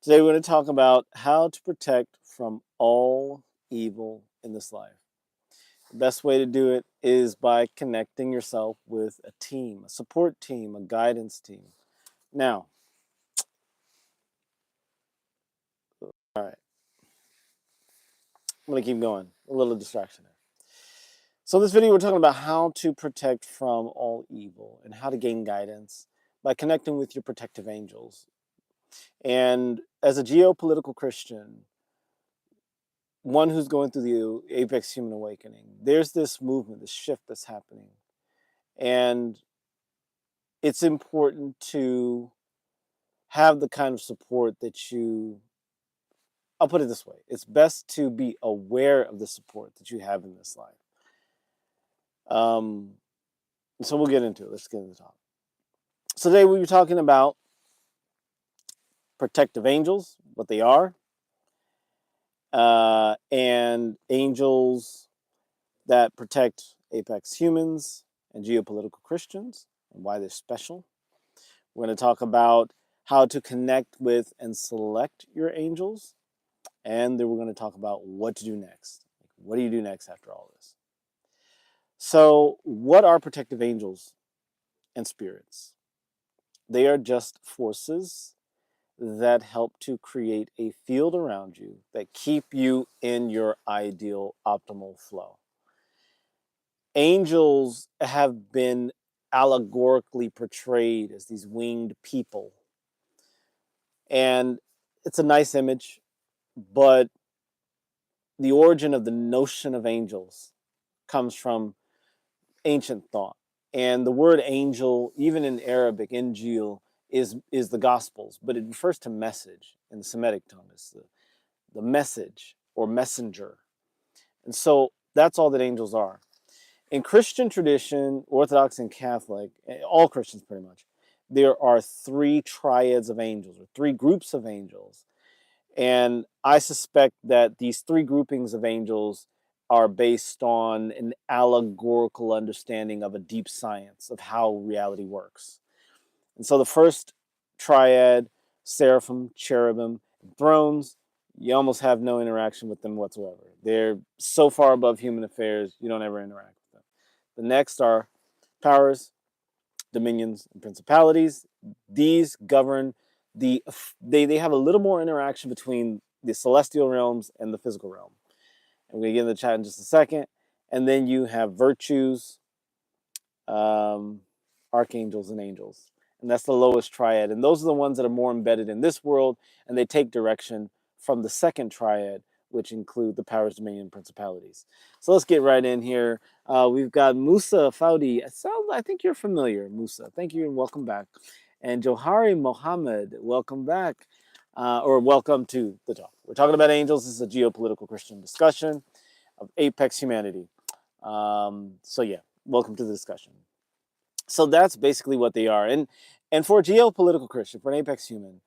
Today we're going to talk about how to protect from all evil in this life. The best way to do it is by connecting yourself with a team, a support team, a guidance team. Now, all right, I'm going to keep going. A little distraction there. So in this video, we're talking about how to protect from all evil and how to gain guidance by connecting with your protective angels. And as a geopolitical Christian, one who's going through the Apex Human Awakening, there's this movement, this shift that's happening. And it's important to have the kind of support that I'll put it this way. It's best to be aware of the support that you have in this life. So we'll get into it. Let's get into the topic. So today we'll be talking about protective angels, what they are, and angels that protect Apex humans and geopolitical Christians and why they're special. We're going to talk about how to connect with and select your angels. And then we're going to talk about what to do next. What do you do next after all this? So, what are protective angels and spirits? They are just forces that help to create a field around you that keep you in your ideal optimal flow. Angels have been allegorically portrayed as these winged people. And it's a nice image, but the origin of the notion of angels comes from ancient thought. And the word angel, even in Arabic, Injil, is the Gospels, but it refers to message in the Semitic tongue. It's the message or messenger. And so that's all that angels are. In Christian tradition, Orthodox and Catholic, all Christians pretty much, there are three triads of angels, or three groups of angels. And I suspect that these three groupings of angels are based on an allegorical understanding of a deep science of how reality works. And so the first triad, seraphim, cherubim, and thrones, you almost have no interaction with them whatsoever. They're so far above human affairs, you don't ever interact with them. The next are powers, dominions, and principalities. These govern they have a little more interaction between the celestial realms and the physical realm. And we're going to get into the chat in just a second. And then you have virtues, archangels, and angels. And that's the lowest triad. And those are the ones that are more embedded in this world, and they take direction from the second triad, which include the powers, dominion, and principalities. So let's get right in here. We've got Musa Faudi. I think you're familiar, Musa. Thank you and welcome back. And Johari Mohammed, welcome back. Or welcome to the talk. We're talking about angels. This is a geopolitical Christian discussion of apex humanity. So yeah, welcome to the discussion. So that's basically what they are. And for a geopolitical Christian, for an apex human,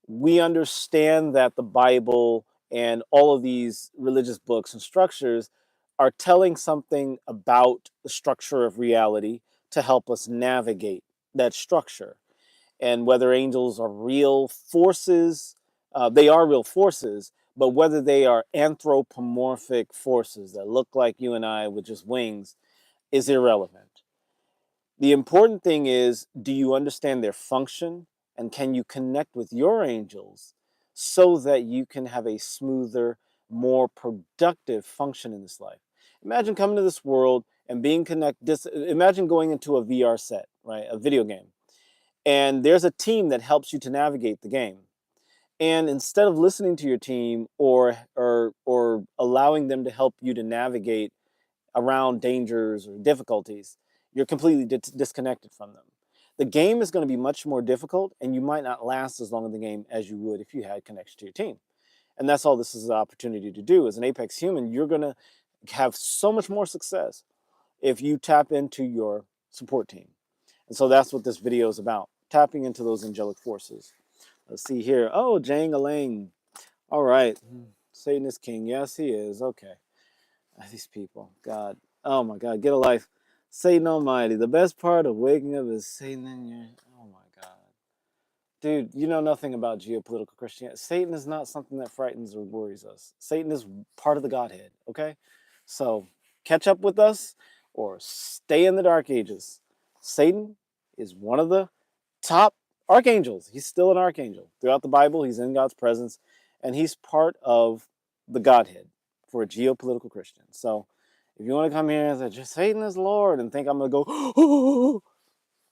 we understand that the Bible and all of these religious books and structures are telling something about the structure of reality to help us navigate that structure. And whether angels are real forces, they are real forces, but whether they are anthropomorphic forces that look like you and I with just wings is irrelevant. The important thing is, do you understand their function and can you connect with your angels so that you can have a smoother, more productive function in this life? Imagine coming to this world and being connected. Imagine going into a VR set, right? A video game. And there's a team that helps you to navigate the game. And instead of listening to your team or allowing them to help you to navigate around dangers or difficulties, you're completely disconnected from them. The game is going to be much more difficult, and you might not last as long in the game as you would if you had connection to your team. And that's all this is an opportunity to do. As an apex human, you're going to have so much more success if you tap into your support team. And so that's what this video is about, tapping into those angelic forces. Let's see here. Oh, Jang Alang. All right. Satan is king. Yes, he is. Okay. These people. God. Oh, my God. Get a life. Satan Almighty. The best part of waking up is Satan in your... Oh, my God. Dude, you know nothing about geopolitical Christianity. Satan is not something that frightens or worries us. Satan is part of the Godhead, okay? So catch up with us or stay in the dark ages. Satan is one of the top archangels. He's still an archangel. Throughout the Bible, he's in God's presence, and he's part of the Godhead for a geopolitical Christian. So if you want to come here and say, just Satan is Lord, and think I'm going to go,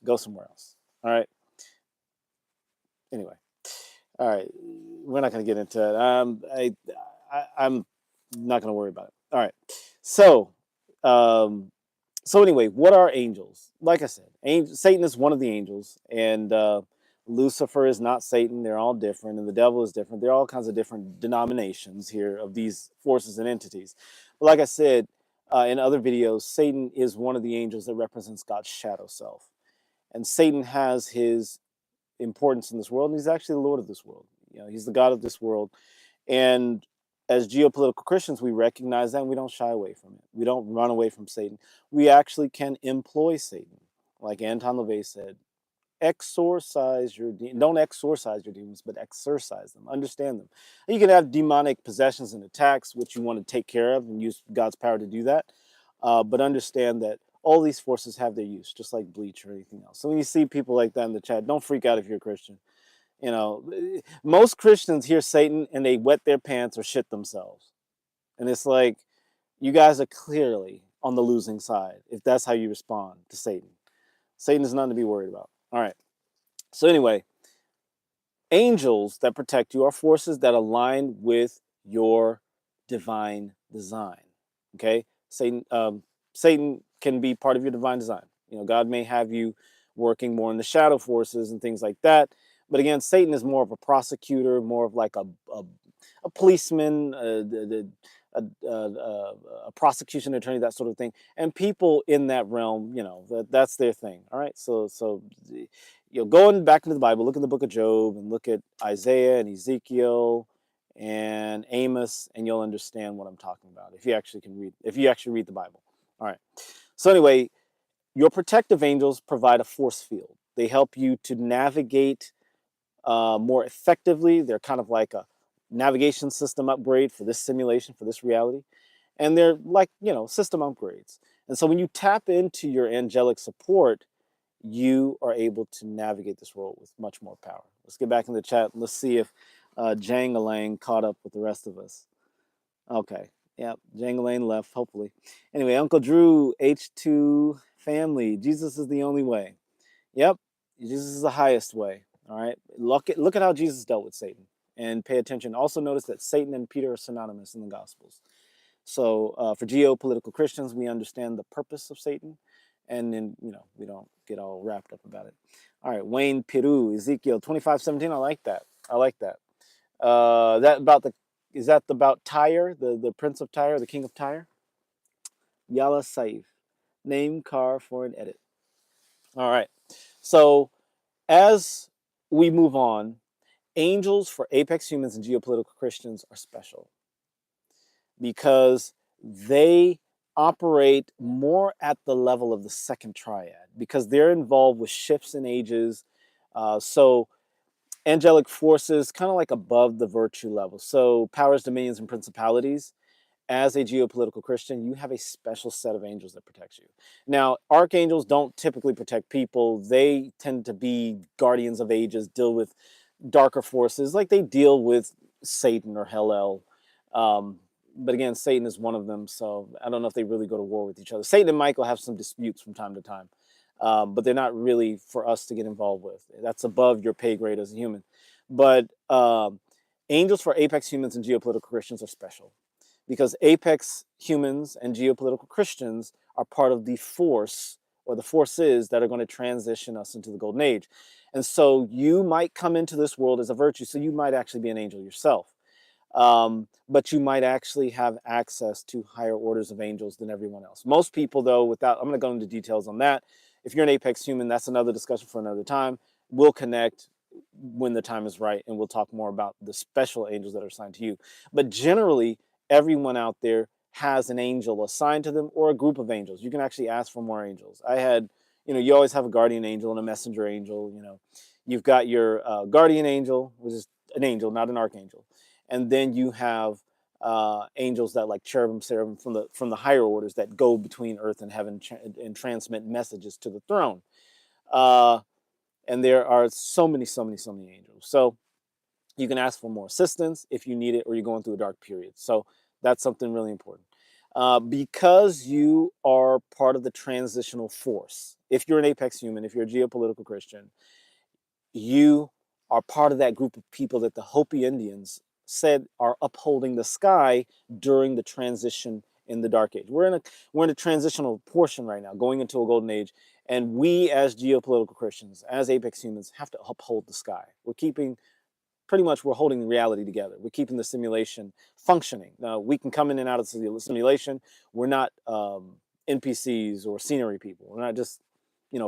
go somewhere else. All right? Anyway. All right, we're not going to get into it. I'm not going to worry about it. All right, so anyway, what are angels? Like I said, Satan is one of the angels, and Lucifer is not Satan. They're all different, and the devil is different. There are all kinds of different denominations here of these forces and entities. But like I said in other videos, Satan is one of the angels that represents God's shadow self, and Satan has his importance in this world, and he's actually the Lord of this world. You know, he's the God of this world. And as geopolitical Christians, we recognize that, and we don't shy away from it. We don't run away from Satan. We actually can employ Satan. Like Anton LaVey said, exorcise your don't exorcise your demons, but exorcise them, understand them. And you can have demonic possessions and attacks, which you want to take care of and use God's power to do that. But understand that all these forces have their use, just like bleach or anything else. So when you see people like that in the chat, don't freak out if you're a Christian. You know, most Christians hear Satan and they wet their pants or shit themselves. And it's like, you guys are clearly on the losing side if that's how you respond to Satan. Satan is nothing to be worried about. All right. So anyway, angels that protect you are forces that align with your divine design. Okay, Satan can be part of your divine design. You know, God may have you working more in the shadow forces and things like that. But again, Satan is more of a prosecutor, more of like a policeman, a prosecution attorney, that sort of thing. And people in that realm, you know, that's their thing. All right, so you know, going back into the Bible, look in the book of Job and look at Isaiah and Ezekiel and Amos, and you'll understand what I'm talking about if you actually can read, if you actually read the Bible. All right. So anyway, your protective angels provide a force field. They help you to navigate more effectively. They're kind of like a navigation system upgrade for this simulation, for this reality. And they're like, you know, system upgrades. And so when you tap into your angelic support, you are able to navigate this world with much more power. Let's get back in the chat. Let's see if Jangalang caught up with the rest of us. Okay. Yeah, Jangalang left, hopefully. Anyway, Uncle Drew, H2 family. Jesus is the only way. Yep, Jesus is the highest way. All right. Look at how Jesus dealt with Satan, and pay attention. Also notice that Satan and Peter are synonymous in the Gospels. So for geopolitical Christians, we understand the purpose of Satan, and then, you know, we don't get all wrapped up about it. All right, Wayne Peru, Ezekiel 25:17. I like that. I like that. Is that about Tyre, the prince of Tyre, the king of Tyre? Yalla Saif, name car for an edit. All right. So as we move on, angels for apex humans and geopolitical Christians are special because they operate more at the level of the second triad, because they're involved with shifts in ages. So angelic forces kind of like above the virtue level. So powers, dominions, and principalities. As a geopolitical Christian, you have a special set of angels that protects you. Now, archangels don't typically protect people. They tend to be guardians of ages, deal with darker forces, like they deal with Satan or Hellel. But again, Satan is one of them, so I don't know if they really go to war with each other. Satan and Michael have some disputes from time to time, but they're not really for us to get involved with. That's above your pay grade as a human. But angels for apex humans and geopolitical Christians are special, because apex humans and geopolitical Christians are part of the force or the forces that are going to transition us into the golden age. And so you might come into this world as a virtue, so you might actually be an angel yourself. But you might actually have access to higher orders of angels than everyone else. Most people, though, I'm going to go into details on that. If you're an apex human, that's another discussion for another time. We'll connect when the time is right, and we'll talk more about the special angels that are assigned to you. But generally, everyone out there has an angel assigned to them or a group of angels. You can actually ask for more angels. I had, you always have a guardian angel and a messenger angel. You've got your guardian angel, which is an angel, not an archangel, and then you have angels that like cherubim, seraphim from the higher orders that go between earth and heaven and transmit messages to the throne. Uh, and there are so many, so many, so many angels. So you can ask for more assistance if you need it, or you're going through a dark period. So that's something really important. Because you are part of the transitional force, if you're an apex human, if you're a geopolitical Christian, you are part of that group of people that the Hopi Indians said are upholding the sky during the transition in the Dark Age. We're in a transitional portion right now, going into a golden age, and we as geopolitical Christians, as apex humans, have to uphold the sky. We're holding reality together. We're keeping the simulation functioning. Now, we can come in and out of the simulation. We're not NPCs or scenery people. We're not just,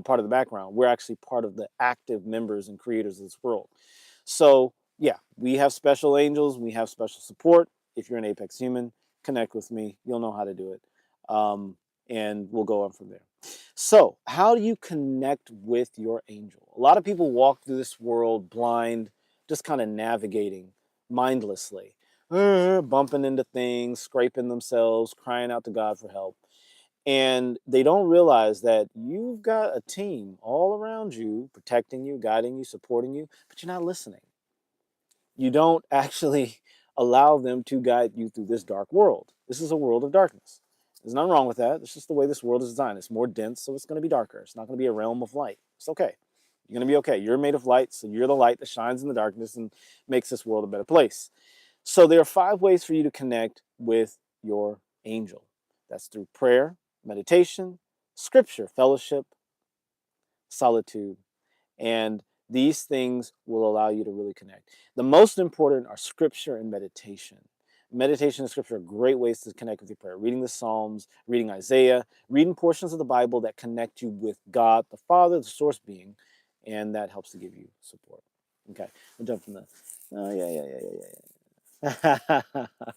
part of the background. We're actually part of the active members and creators of this world. So, yeah, we have special angels. We have special support. If you're an apex human, connect with me. You'll know how to do it. And we'll go on from there. So, how do you connect with your angel? A lot of people walk through this world blind, just kind of navigating mindlessly, bumping into things, scraping themselves, crying out to God for help. And they don't realize that you've got a team all around you, protecting you, guiding you, supporting you, but you're not listening. You don't actually allow them to guide you through this dark world. This is a world of darkness. There's nothing wrong with that. It's just the way this world is designed. It's more dense, so it's going to be darker. It's not going to be a realm of light. It's okay. You're going to be okay. You're made of light, so you're the light that shines in the darkness and makes this world a better place. So there are 5 ways for you to connect with your angel. That's through prayer, meditation, scripture, fellowship, solitude, and these things will allow you to really connect. The most important are scripture and meditation. Meditation and scripture are great ways to connect with your prayer. Reading the Psalms, reading Isaiah, reading portions of the Bible that connect you with God, the Father, the source being, and that helps to give you support. Okay, we'll jump from the. Oh, yeah.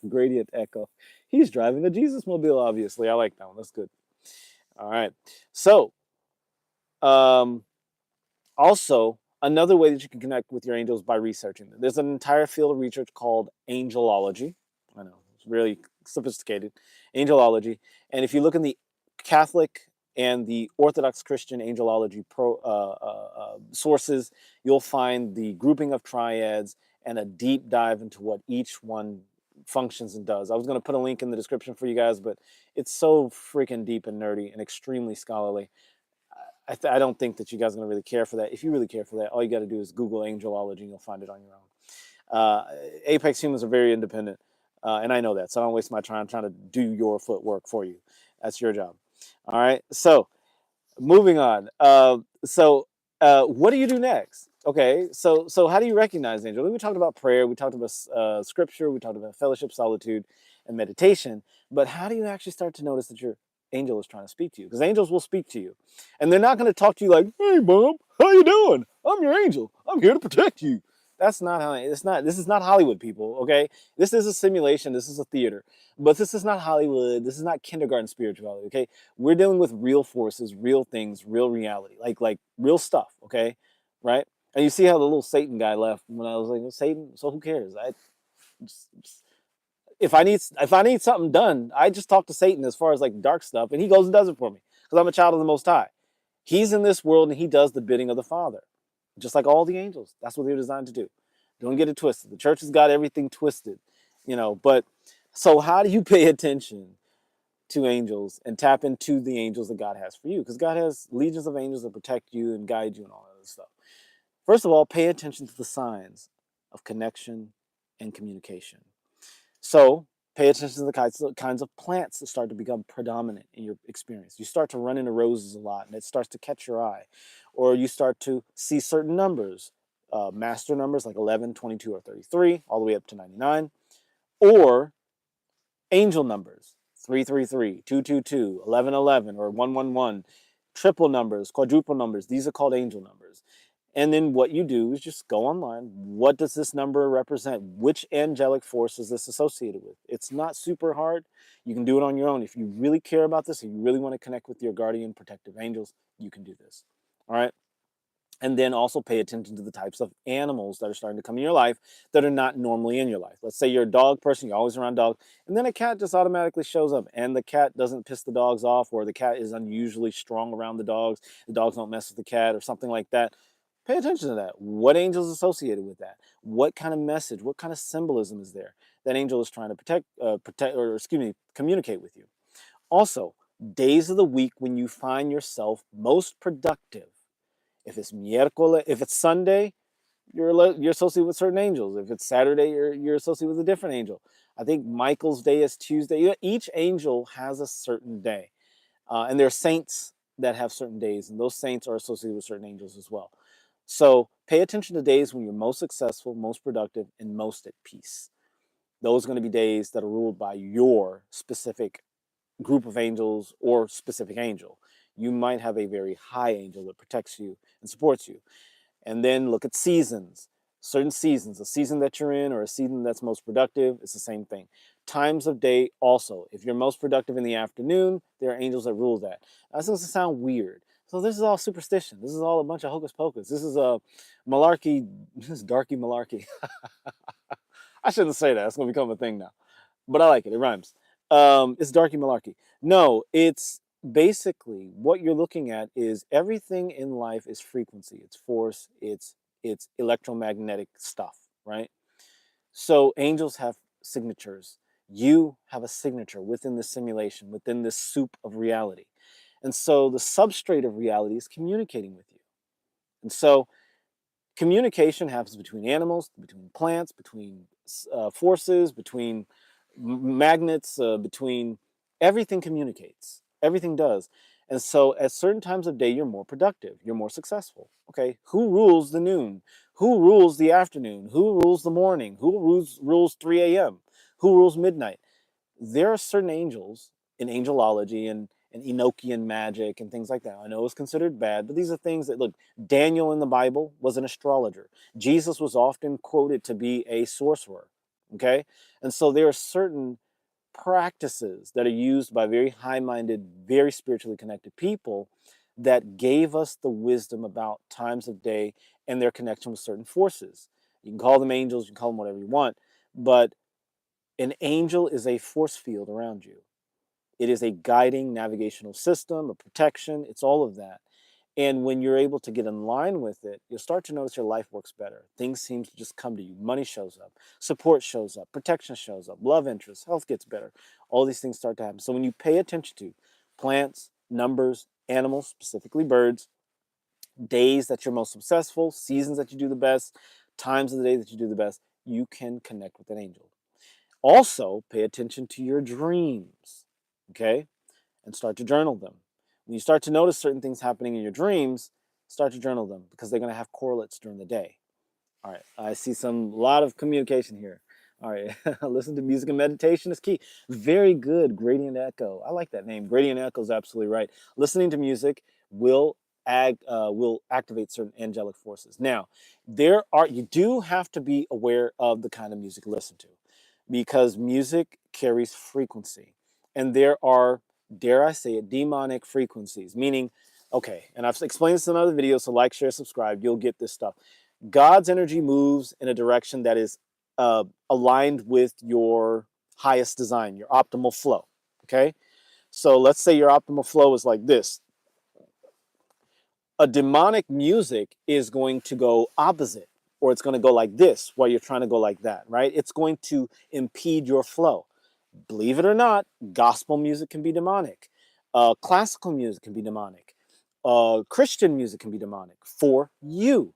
Gradient echo. He's driving the Jesus mobile, obviously. I like that one. That's good. All right. So, also, another way that you can connect with your angels by researching them. There's an entire field of research called angelology. I know, it's really sophisticated. Angelology. And if you look in the Catholic and the Orthodox Christian angelology sources, you'll find the grouping of triads and a deep dive into what each one functions and does. I was going to put a link in the description for you guys, but it's so freaking deep and nerdy and extremely scholarly. I don't think that you guys are going to really care for that. If you really care for that, all you got to do is Google angelology and you'll find it on your own. Apex humans are very independent, and I know that, so I don't waste my time trying to do your footwork for you. That's your job. All right, so moving on. What do you do next? Okay, so how do you recognize angel? We talked about prayer, we talked about scripture, we talked about fellowship, solitude, and meditation. But how do you actually start to notice that your angel is trying to speak to you? Because angels will speak to you, and they're not going to talk to you like, "Hey, Bob, how you doing? I'm your angel. I'm here to protect you." That's not how. It's not. This is not Hollywood, people. Okay, this is a simulation. This is a theater. But this is not Hollywood. This is not kindergarten spirituality. Okay, we're dealing with real forces, real things, real reality, like real stuff. Okay, right? And you see how the little Satan guy left when I was like, Satan. So who cares? If I need something done, I just talk to Satan as far as like dark stuff, and he goes and does it for me because I'm a child of the Most High. He's in this world and he does the bidding of the Father, just like all the angels. That's what they're designed to do. Don't get it twisted. The church has got everything twisted, But so how do you pay attention to angels and tap into the angels that God has for you? Because God has legions of angels that protect you and guide you and all that other stuff. First of all, pay attention to the signs of connection and communication. So pay attention to the kinds of plants that start to become predominant in your experience. You start to run into roses a lot and it starts to catch your eye. Or you start to see certain numbers, master numbers like 11, 22, or 33, all the way up to 99. Or angel numbers, 333, 222, 1111, or 111, triple numbers, quadruple numbers. These are called angel numbers. And then what you do is just go online. What does this number represent? Which angelic force is this associated with? It's not super hard. You can do it on your own. If you really care about this, if you really want to connect with your guardian protective angels, you can do this. All right. And then also pay attention to the types of animals that are starting to come in your life that are not normally in your life. Let's say you're a dog person, you're always around dogs, and then a cat just automatically shows up, and the cat doesn't piss the dogs off, or the cat is unusually strong around the dogs don't mess with the cat, or something like that. Pay attention to that. What angel is associated with that? What kind of message, what kind of symbolism is there that angel is trying to communicate with you? Also, days of the week when you find yourself most productive. If it's miércoles, if it's Sunday, you're associated with certain angels. If it's Saturday, you're associated with a different angel. I think Michael's day is Tuesday. Each angel has a certain day, and there are saints that have certain days, and those saints are associated with certain angels as well. So pay attention to days when you're most successful, most productive, and most at peace. Those are going to be days that are ruled by your specific group of angels or specific angel. You might have a very high angel that protects you and supports you. And then look at seasons. Certain seasons, a season that you're in or a season that's most productive, it's the same thing. Times of day also. If you're most productive in the afternoon, there are angels that rule that. Now, this doesn't sound weird. So this is all superstition. This is all a bunch of hocus pocus. This is a malarkey. This is darky malarkey. I shouldn't say that. It's going to become a thing now. But I like it. It rhymes. It's darky malarkey. No, it's basically what you're looking at is everything in life is frequency. It's force. It's electromagnetic stuff, right? So angels have signatures. You have a signature within this simulation, within this soup of reality. And so the substrate of reality is communicating with you. And so communication happens between animals, between plants, between forces, between magnets, between everything communicates. Everything does. And so at certain times of day, you're more productive, you're more successful. Okay, who rules the noon? Who rules the afternoon? Who rules the morning? Who rules 3 a.m.? Who rules midnight? There are certain angels in angelology and Enochian magic and things like that. I know it's considered bad, but these are things that look. Daniel in the Bible was an astrologer. Jesus was often quoted to be a sorcerer. Okay, and so there are certain practices that are used by very high-minded, very spiritually connected people that gave us the wisdom about times of day and their connection with certain forces. You can call them angels, you can call them whatever you want, but an angel is a force field around you. It is a guiding navigational system, a protection, it's all of that. And when you're able to get in line with it, you'll start to notice your life works better. Things seem to just come to you. Money shows up, support shows up, protection shows up, love interest, health gets better. All these things start to happen. So when you pay attention to plants, numbers, animals, specifically birds, days that you're most successful, seasons that you do the best, times of the day that you do the best, you can connect with an angel. Also, pay attention to your dreams, okay? And start to journal them. When you start to notice certain things happening in your dreams, start to journal them because they're going to have correlates during the day. All right, I see a lot of communication here. All right, listen to music and meditation is key. Very good, Gradient Echo. I like that name. Gradient Echo is absolutely right. Listening to music will will activate certain angelic forces. Now, you do have to be aware of the kind of music you listen to, because music carries frequency, and there are, dare I say it, demonic frequencies. Meaning, okay, and I've explained this in other videos, so like, share, subscribe. You'll get this stuff. God's energy moves in a direction that is aligned with your highest design, your optimal flow. Okay, so let's say your optimal flow is like this. A demonic music is going to go opposite, or it's going to go like this while you're trying to go like that, right? It's going to impede your flow. Believe it or not, gospel music can be demonic. Classical music can be demonic. Christian music can be demonic for you,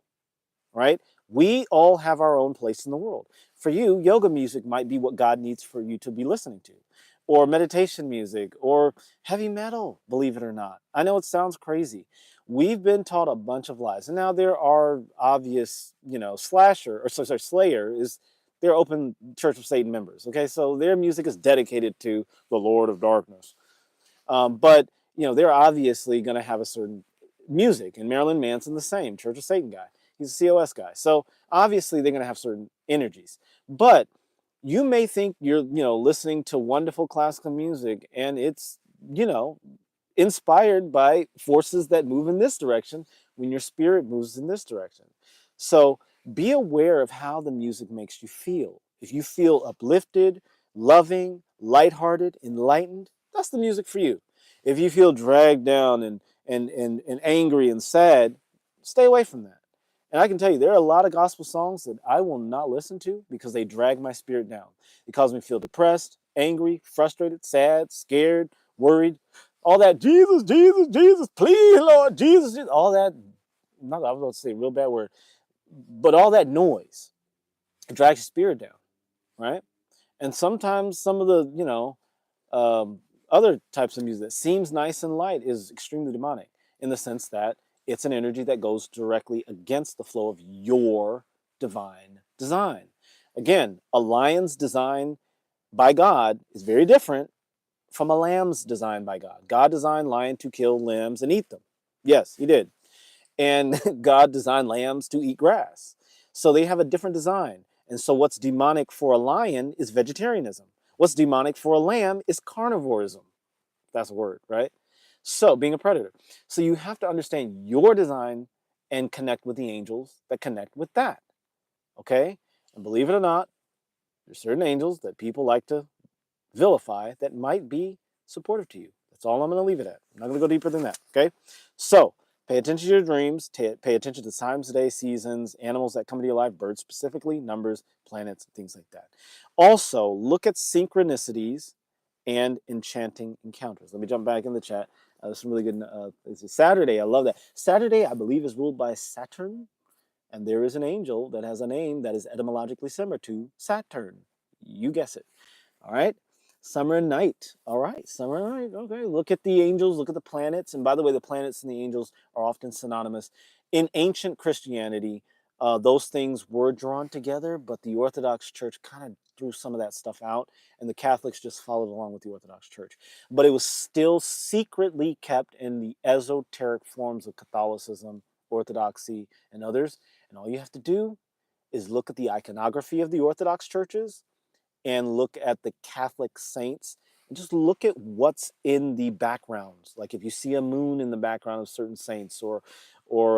right? We all have our own place in the world. For you, yoga music might be what God needs for you to be listening to, or meditation music, or heavy metal, believe it or not. I know it sounds crazy. We've been taught a bunch of lies. And now there are obvious, Slayer is, they're open Church of Satan members. Okay, so their music is dedicated to the Lord of Darkness. But, they're obviously going to have a certain music. And Marilyn Manson, the same, Church of Satan guy. He's a COS guy. So obviously they're going to have certain energies. But you may think you're, listening to wonderful classical music and it's, you know, inspired by forces that move in this direction when your spirit moves in this direction. So be aware of how the music makes you feel. If you feel uplifted, loving, lighthearted, enlightened, that's the music for you. If you feel dragged down and angry and sad, stay away from that. And I can tell you, there are a lot of gospel songs that I will not listen to because they drag my spirit down. It causes me to feel depressed, angry, frustrated, sad, scared, worried. All that Jesus, Jesus, Jesus, please, Lord, Jesus, Jesus, all that, not, I was going to say a real bad word, but all that noise drags your spirit down, right? And sometimes some of the, um, other types of music that seems nice and light is extremely demonic in the sense that it's an energy that goes directly against the flow of your divine design. Again, a lion's design by God is very different from a lamb's design by God. God designed lion to kill lambs and eat them. Yes, he did. And God designed lambs to eat grass. So they have a different design. And so what's demonic for a lion is vegetarianism. What's demonic for a lamb is carnivorism. That's a word, right? So being a predator. So you have to understand your design and connect with the angels that connect with that. Okay? And believe it or not, there's certain angels that people like to vilify that might be supportive to you. That's all I'm going to leave it at. I'm not going to go deeper than that. Okay? So pay attention to your dreams. Pay attention to times of day, seasons, animals that come into your life, birds specifically, numbers, planets, things like that. Also, look at synchronicities and enchanting encounters. Let me jump back in the chat. There's some really good. It's Saturday. I love that. Saturday, I believe, is ruled by Saturn, and there is an angel that has a name that is etymologically similar to Saturn. You guess it. All right. Summer and night. All right. Summer and night. Okay. Look at the angels. Look at the planets. And by the way, the planets and the angels are often synonymous. In ancient Christianity, those things were drawn together, but the Orthodox Church kind of threw some of that stuff out, and the Catholics just followed along with the Orthodox Church. But it was still secretly kept in the esoteric forms of Catholicism, Orthodoxy, and others. And all you have to do is look at the iconography of the Orthodox churches and look at the Catholic saints and just look at what's in the backgrounds. Like if you see a moon in the background of certain saints or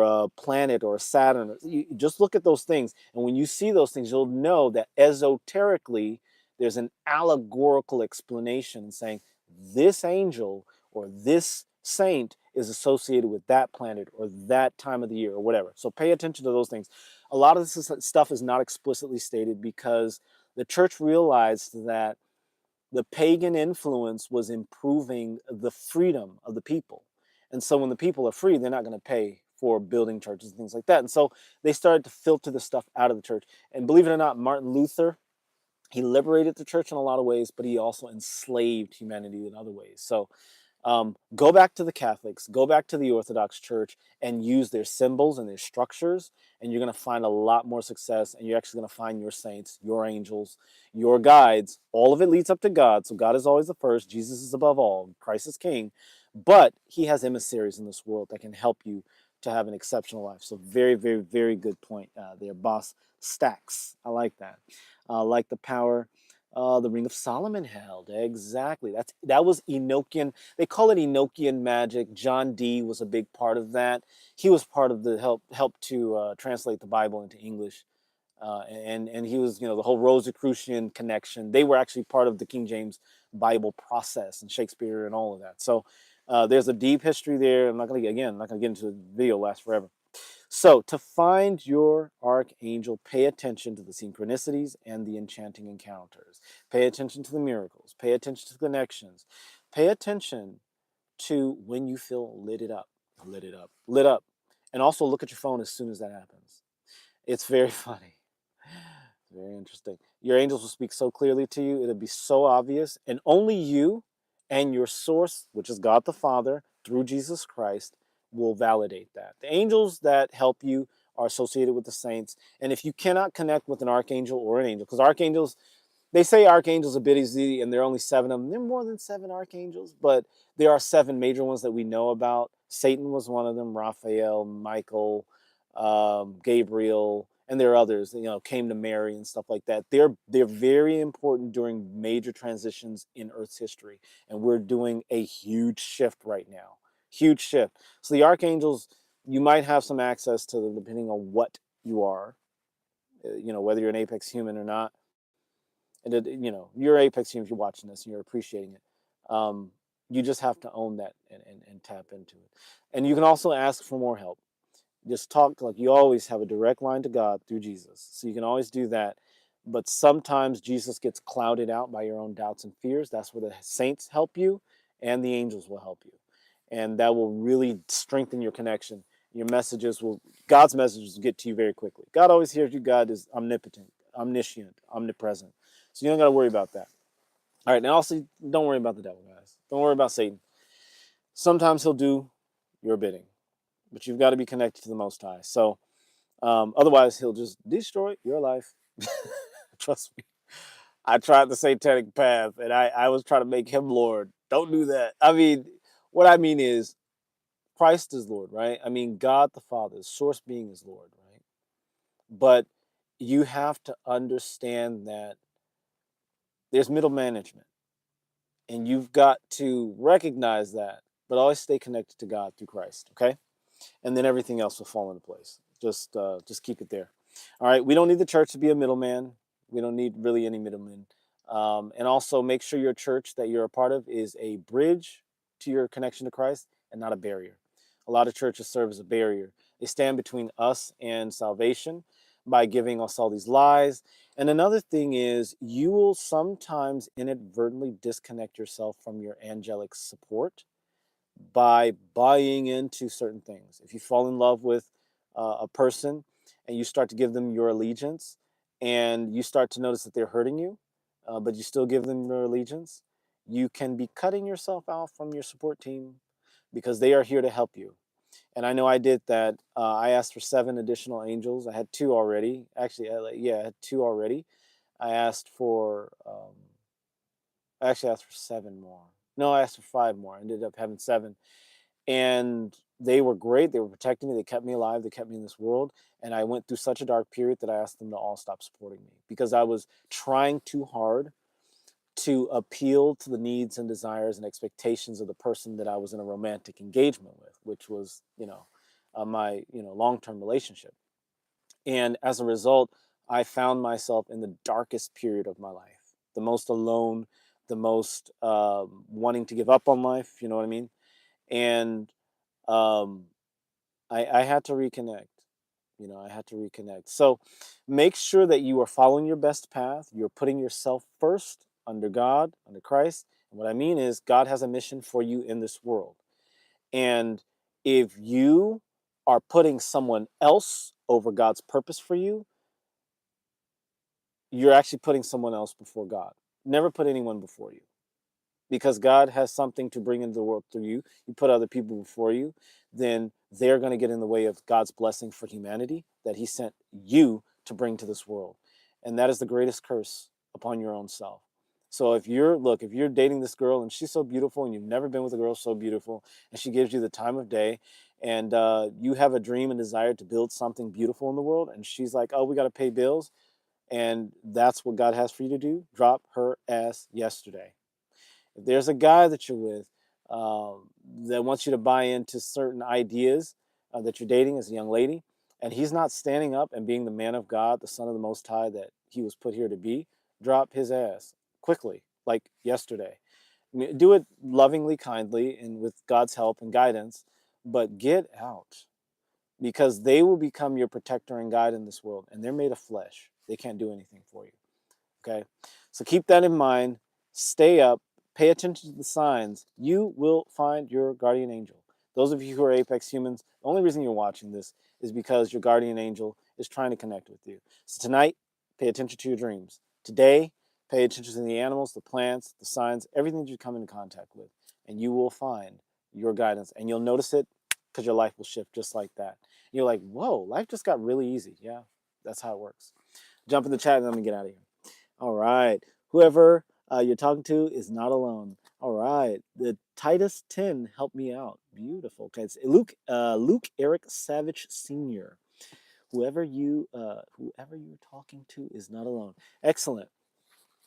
a planet or a Saturn, you just look at those things. And when you see those things, you'll know that esoterically there's an allegorical explanation saying this angel or this saint is associated with that planet or that time of the year or whatever. So pay attention to those things. A lot of this stuff is not explicitly stated because the church realized that the pagan influence was improving the freedom of the people. And so when the people are free, they're not going to pay for building churches and things like that. And so they started to filter the stuff out of the church. And believe it or not, Martin Luther, he liberated the church in a lot of ways, but he also enslaved humanity in other ways. So go back to the Catholics, go back to the Orthodox Church and use their symbols and their structures, and you're going to find a lot more success, and you're actually going to find your saints, your angels, your guides. All of it leads up to God, so God is always the first. Jesus is above all. Christ is king, but he has emissaries in this world that can help you to have an exceptional life. So very, very, very good point there, boss. Stacks. I like that. Like the power the Ring of Solomon held. Exactly. That was Enochian. They call it Enochian magic. John Dee was a big part of that. He was part of the help to translate the Bible into English. And he was, the whole Rosicrucian connection. They were actually part of the King James Bible process and Shakespeare and all of that. So there's a deep history there. I'm not going to get into the video, lasts forever. So to find your archangel, pay attention to the synchronicities and the enchanting encounters. Pay attention to the miracles. Pay attention to the connections. Pay attention to when you feel lit up, lit it up, lit up. And also look at your phone as soon as that happens. It's very funny. Very interesting. Your angels will speak so clearly to you. It'll be so obvious. And only you and your source, which is God the Father, through Jesus Christ, will validate that. The angels that help you are associated with the saints. And if you cannot connect with an archangel or an angel, because archangels, they say archangels are a bit easy and there are only 7 of them. There are more than 7 archangels, but there are 7 major ones that we know about. Satan was one of them, Raphael, Michael, Gabriel, and there are others, came to Mary and stuff like that. They're very important during major transitions in Earth's history, and we're doing a huge shift right now. Huge shift. So the archangels, you might have some access to them depending on what you are, whether you're an apex human or not. And you're apex human if you're watching this and you're appreciating it. You just have to own that and tap into it. And you can also ask for more help. Just talk, like you always have a direct line to God through Jesus. So you can always do that. But sometimes Jesus gets clouded out by your own doubts and fears. That's where the saints help you and the angels will help you. And that will really strengthen your connection. God's messages will get to you very quickly. God always hears you. God is omnipotent, omniscient, omnipresent. So you don't got to worry about that. All right. Now also, don't worry about the devil, guys. Don't worry about Satan. Sometimes he'll do your bidding, but you've got to be connected to the Most High. So otherwise, he'll just destroy your life. Trust me. I tried the satanic path, and I was trying to make him Lord. Don't do that. I mean, what I mean is, Christ is Lord, right? I mean, God the Father, the source being is Lord, right? But you have to understand that there's middle management, and you've got to recognize that, but always stay connected to God through Christ, okay? And then everything else will fall into place. Just keep it there. All right. We don't need the church to be a middleman. We don't need really any middlemen. And also make sure your church that you're a part of is a bridge to your connection to Christ and not a barrier. A lot of churches serve as a barrier. They stand between us and salvation by giving us all these lies. And another thing is you will sometimes inadvertently disconnect yourself from your angelic support by buying into certain things. If you fall in love with a person and you start to give them your allegiance and you start to notice that they're hurting you, but you still give them your allegiance, you can be cutting yourself out from your support team because they are here to help you. And I know I did that. I asked for 7 additional angels. I had 2 already. Actually, I had 2 already. I asked for, I actually asked for 7 more. No, I asked for 5 more. I ended up having 7, and they were great. They were protecting me. They kept me alive. They kept me in this world. And I went through such a dark period that I asked them to all stop supporting me because I was trying too hard to appeal to the needs and desires and expectations of the person that I was in a romantic engagement with, which was, my, long-term relationship. And as a result, I found myself in the darkest period of my life, the most alone, the most wanting to give up on life. You know what I mean? And um, I had to reconnect. I had to reconnect. So make sure that you are following your best path. You're putting yourself first under God, under Christ. And what I mean is, God has a mission for you in this world. And if you are putting someone else over God's purpose for you, you're actually putting someone else before God. Never put anyone before you, because God has something to bring into the world through you. You put other people before you, then they're going to get in the way of God's blessing for humanity that He sent you to bring to this world. And that is the greatest curse upon your own self. So if you're dating this girl and she's so beautiful and you've never been with a girl so beautiful and she gives you the time of day, and you have a dream and desire to build something beautiful in the world, and she's like, oh, we got to pay bills, and that's what God has for you to do, drop her ass yesterday. If there's a guy that you're with that wants you to buy into certain ideas that you're dating as a young lady, and he's not standing up and being the man of God, the Son of the Most High that he was put here to be, drop his ass quickly, like yesterday. I mean, do it lovingly, kindly, and with God's help and guidance, but get out, because they will become your protector and guide in this world, and they're made of flesh. They can't do anything for you. Okay, so keep that in mind. Stay up, pay attention to the signs. You will find your guardian angel. Those of you who are apex humans, the only reason you're watching this is because your guardian angel is trying to connect with you. So tonight, pay attention to your dreams. Today, pay attention to the animals, the plants, the signs, everything that you come into contact with, and you will find your guidance. And you'll notice it because your life will shift just like that. You're like, whoa, life just got really easy. Yeah, that's how it works. Jump in the chat and let me get out of here. All right. Whoever you're talking to is not alone. All right. The Titus 10 helped me out. Beautiful. Okay. It's Luke Eric Savage Sr. whoever you're talking to is not alone. Excellent.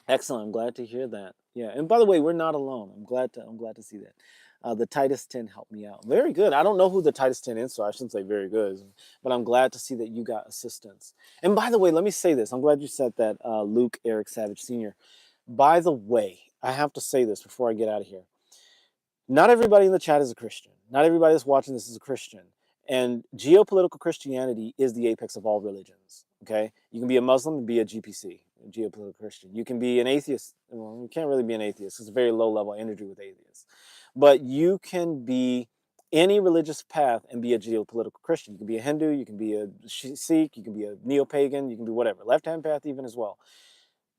Excellent. I'm glad to hear that. Yeah. And by the way, we're not alone. I'm glad to see that. The Titus 10 helped me out. Very good. I don't know who the Titus 10 is, so I shouldn't say very good, but I'm glad to see that you got assistance. And by the way, let me say this. I'm glad you said that, Luke Eric Savage Sr. By the way, I have to say this before I get out of here. Not everybody in the chat is a Christian. Not everybody that's watching this is a Christian. And geopolitical Christianity is the apex of all religions. Okay, you can be a Muslim and be a GPC, a geopolitical Christian. You can be an atheist. Well, you can't really be an atheist. It's a very low level energy with atheists. But you can be any religious path and be a geopolitical Christian. You can be a Hindu. You can be a Sikh. You can be a neo-pagan. You can be whatever. Left-hand path even as well.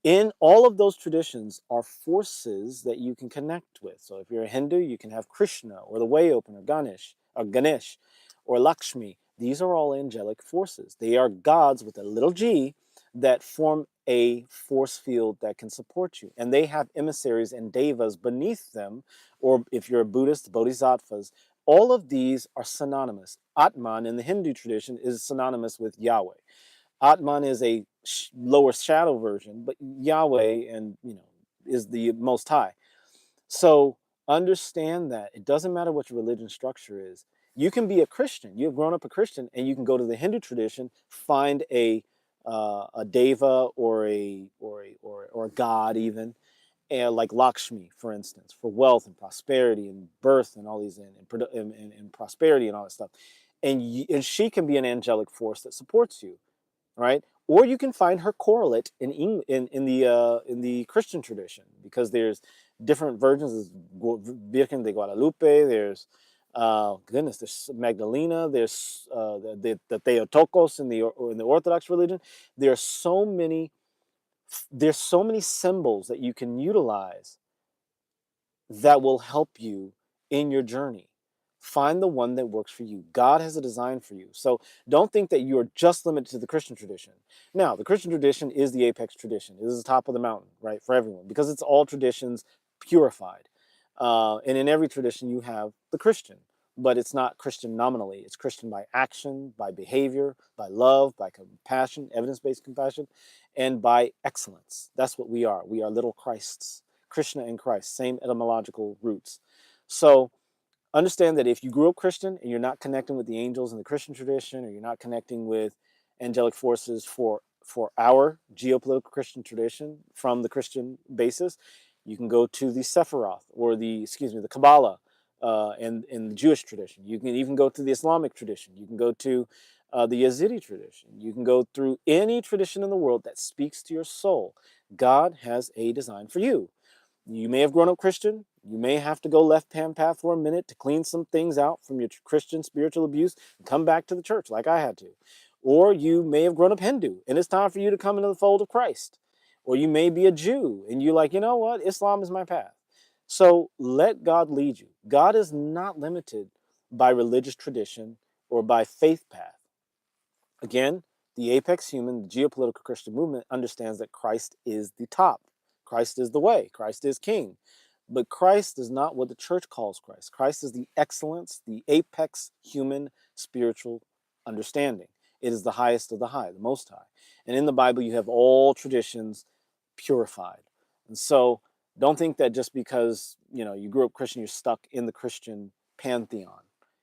In all of those traditions are forces that you can connect with. So if you're a Hindu, you can have Krishna or the Way Opener, Ganesh or Lakshmi. These are all angelic forces. They are gods with a little g that form a force field that can support you. And they have emissaries and devas beneath them, or if you're a Buddhist, bodhisattvas. All of these are synonymous. Atman in the Hindu tradition is synonymous with Yahweh. Atman is a lower shadow version, but Yahweh is the Most High. So understand that it doesn't matter what your religion structure is. You can be a Christian. You have grown up a Christian, and you can go to the Hindu tradition, find a deva or a god even, and like Lakshmi, for instance, for wealth and prosperity and birth and all these and prosperity and all that stuff, and she can be an angelic force that supports you, right? Or you can find her correlate in the Christian tradition, because there's different versions. There's Virgen de Guadalupe. There's Magdalena. There's the Theotokos in the Orthodox religion. There's so many. There's so many symbols that you can utilize that will help you in your journey. Find the one that works for you. God has a design for you. So don't think that you are just limited to the Christian tradition. Now, the Christian tradition is the apex tradition. It is the top of the mountain, right, for everyone, because it's all traditions purified. And in every tradition, you have the Christian, but it's not Christian nominally. It's Christian by action, by behavior, by love, by compassion, evidence-based compassion, and by excellence. That's what we are. We are little Christs. Krishna and Christ, same etymological roots. So understand that if you grew up Christian and you're not connecting with the angels in the Christian tradition, or you're not connecting with angelic forces for our geopolitical Christian tradition from the Christian basis, you can go to the Sephiroth or the Kabbalah, and in the Jewish tradition. You can even go to the Islamic tradition. You can go to the Yazidi tradition. You can go through any tradition in the world that speaks to your soul. God has a design for you. You may have grown up Christian. You may have to go left-hand path for a minute to clean some things out from your Christian spiritual abuse and come back to the church like I had to. Or you may have grown up Hindu and it's time for you to come into the fold of Christ. Or you may be a Jew and you're like, you know what? Islam is my path. So let God lead you. God is not limited by religious tradition or by faith path. Again, the apex human, the geopolitical Christian movement, understands that Christ is the top. Christ is the way. Christ is king. But Christ is not what the church calls Christ. Christ is the excellence, the apex human spiritual understanding. It is the highest of the high, the most high. And in the Bible, you have all traditions purified. And so don't think that just because you grew up Christian, you're stuck in the Christian pantheon.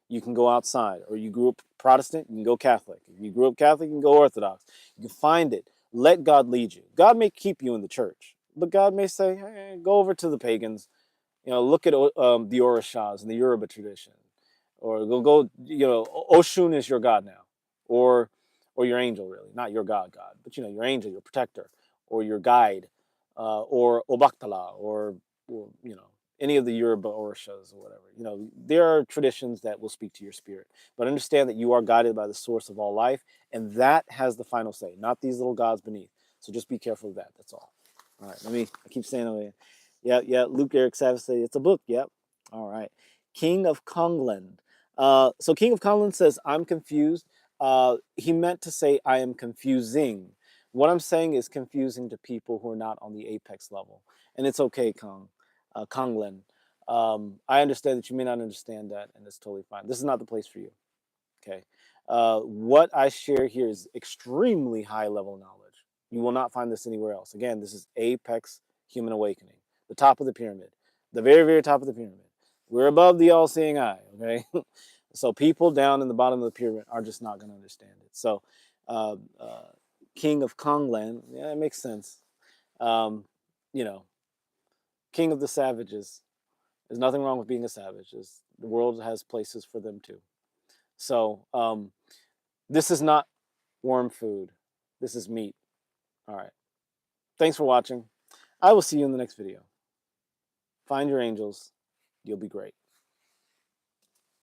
You can go outside. Or you grew up Protestant, you can go Catholic. If you grew up Catholic, you can go Orthodox. You can find it. Let God lead you. God may keep you in the church, but God may say, hey, go over to the pagans. Look at the Orishas and the Yoruba tradition. Or go, Oshun is your God now. Or your angel, really. Not your God, but your angel, your protector, or your guide, or Obaktala, or any of the Yoruba Orishas or whatever. There are traditions that will speak to your spirit. But understand that you are guided by the source of all life, and that has the final say, not these little gods beneath. So just be careful of that. That's all. All right, I keep saying it. Yeah, Luke Eric Savage said it's a book. Yep. All right. King of Kongland. So King of Kongland says, I'm confused. He meant to say, I am confusing. What I'm saying is confusing to people who are not on the apex level. And it's okay, Kongland. I understand that you may not understand that, and it's totally fine. This is not the place for you. Okay. What I share here is extremely high level knowledge. You will not find this anywhere else. Again, this is apex human awakening, the top of the pyramid, the very, very top of the pyramid. We're above the all seeing eye. Okay. So people down in the bottom of the pyramid are just not going to understand it. So, uh, uh, King of Kongland, yeah, it makes sense. Um, you know, King of the Savages. There's nothing wrong with being a savage. The world has places for them too. So, this is not worm food. This is meat. All right. Thanks for watching. I will see you in the next video. Find your angels. You'll be great.